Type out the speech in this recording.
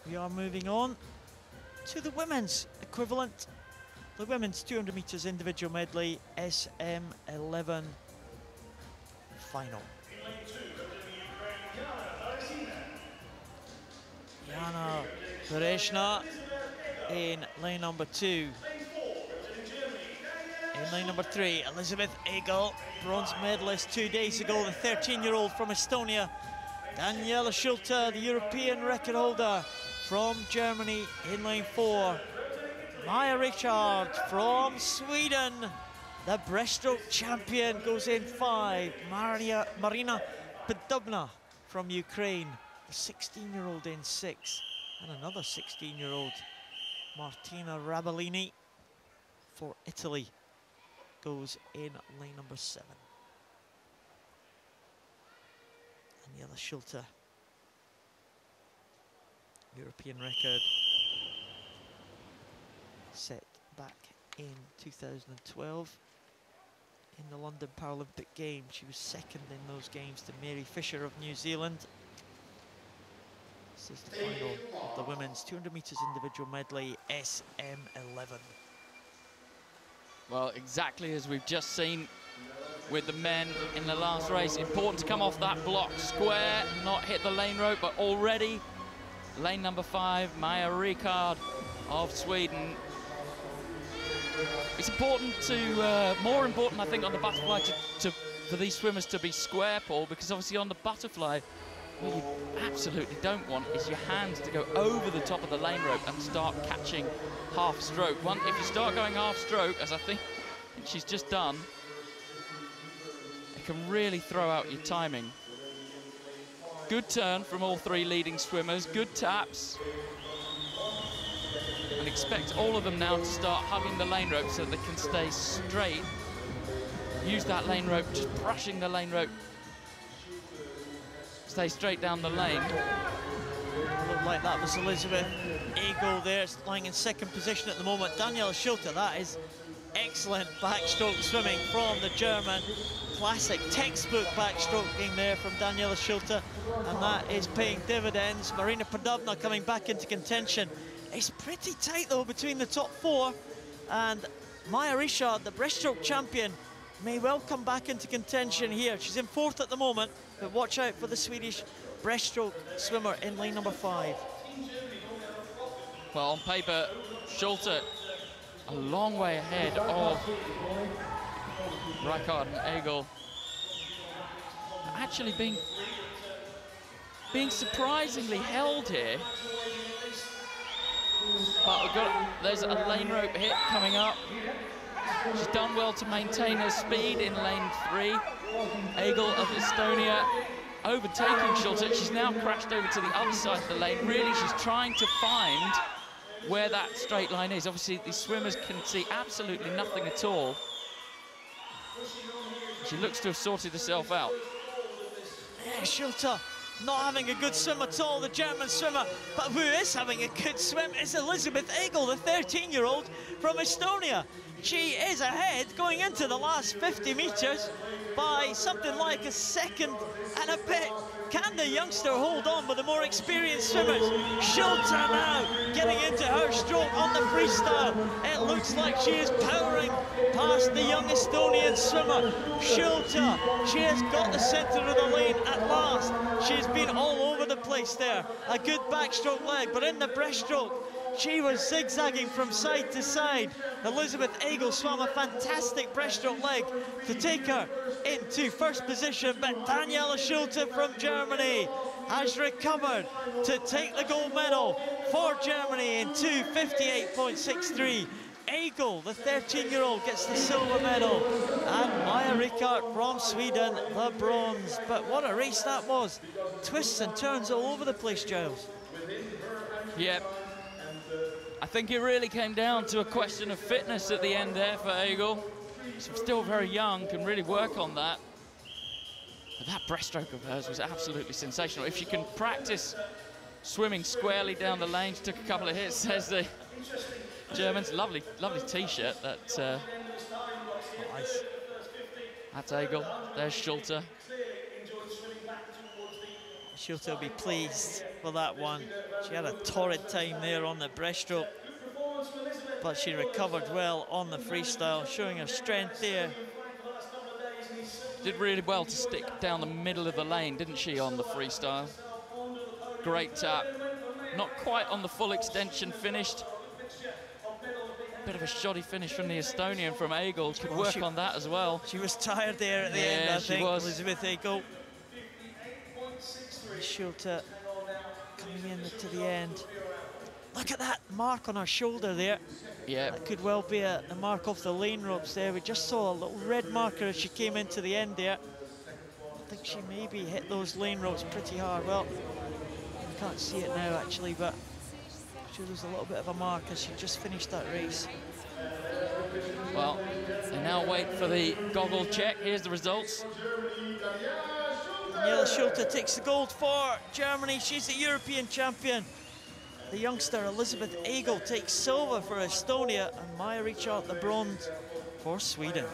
We are moving on to the women's equivalent. The women's 200 metres individual medley, SM11 final. Yana BEREZHNA in lane number 2. In lane number 3, Elisabeth EGEL, bronze medalist 2 days ago, the 13-year-old from Estonia. Daniela SCHULTE, the European record holder from Germany in lane 4. Maja REICHARD from Sweden, the breaststroke champion, goes in 5. Martina PIDDUBNA from Ukraine, the 16-year-old in 6. And another 16-year-old, Martina RABBOLINI for Italy, goes in lane number 7. Daniela SCHULTE, European record set back in 2012 in the London Paralympic Games. She was second in those games to Mary Fisher of New Zealand. This is the final of the women's 200 metres individual medley, SM11. Well, exactly as we've just seen with the men in the last race. Important to come off that block square, not hit the lane rope, but already lane number 5, Maja REICHARD of Sweden. It's important to, more important I think on the butterfly for these swimmers to be square, Paul, because obviously on the butterfly, what you absolutely don't want is your hands to go over the top of the lane rope and start catching half stroke. If you start going half stroke, as I think she's just done, it can really throw out your timing. Good turn from all 3 leading swimmers, good taps. And expect all of them now to start hugging the lane rope so they can stay straight. Use that lane rope, just brushing the lane rope. Stay straight down the lane. Looked like that was Elisabeth EGEL there, lying in 2nd position at the moment. Daniela SCHULTE, that is excellent backstroke swimming from the German. Classic textbook backstroking there from Daniela SCHULTE, and that is paying dividends. Maryna PIDDUBNA coming back into contention. It's pretty tight though between the top 4, and Maja REICHARD, the breaststroke champion, may well come back into contention here. She's in 4th at the moment, but watch out for the Swedish breaststroke swimmer in lane number 5. Well, on paper, SCHULTE a long way ahead of REICHARD and EGEL. Actually being surprisingly held here. But there's a lane rope hit coming up. She's done well to maintain her speed in lane 3. EGEL of Estonia overtaking SCHULTE. She's now crashed over to the other side of the lane. Really, she's trying to find where that straight line is. Obviously, these swimmers can see absolutely nothing at all. She looks to have sorted herself out. Yeah, SCHULTE not having a good swim at all, the German swimmer, but who is having a good swim is Elisabeth EGEL, the 13-year-old from Estonia. She is ahead going into the last 50 metres by something like a second and a bit. Can the youngster hold on with the more experienced swimmers? SCHULTE now getting into her stroke on the freestyle. It looks like she is powering past the young Estonian swimmer. SCHULTE, she has got the centre of the lane at last. She's been all over the place there. A good backstroke leg, but in the breaststroke, she was zigzagging from side to side. Elisabeth EGEL swam a fantastic breaststroke leg to take her into 1st position, but Daniela SCHULTE from Germany has recovered to take the gold medal for Germany in 2:58.63. EGEL, the 13-year-old, gets the silver medal, and Maja REICHARD from Sweden, the bronze. But what a race that was. Twists and turns all over the place, Giles. Yep. I think it really came down to a question of fitness at the end there for EGEL. She's still very young, can really work on that. But that breaststroke of hers was absolutely sensational. If she can practice swimming squarely down the lane, she took a couple of hits, says the Germans. Lovely, lovely T-shirt. Nice. That's EGEL. There's SCHULTE. Schulte will be pleased for that one. She had a torrid time there on the breaststroke, but she recovered well on the freestyle, showing her strength there. Did really well to stick down the middle of the lane, didn't she, on the freestyle? Great tap. Not quite on the full extension finished. Bit of a shoddy finish from the Estonian from EGEL. Could work on that as well. She was tired there at the end, I think, Elisabeth EGEL. Schulte coming in to the end. Look at that mark on her shoulder there. Yeah. That could well be a mark off the lane ropes there. We just saw a little red marker as she came into the end there. I think she maybe hit those lane ropes pretty hard. Well, you can't see it now actually, but I'm sure there's a little bit of a mark as she just finished that race. Well, they now wait for the goggle check. Here's the results. Daniela Schulte takes the gold for Germany. She's the European champion. The youngster Elisabeth EGEL takes silver for Estonia, and Maja REICHARD the bronze for Sweden.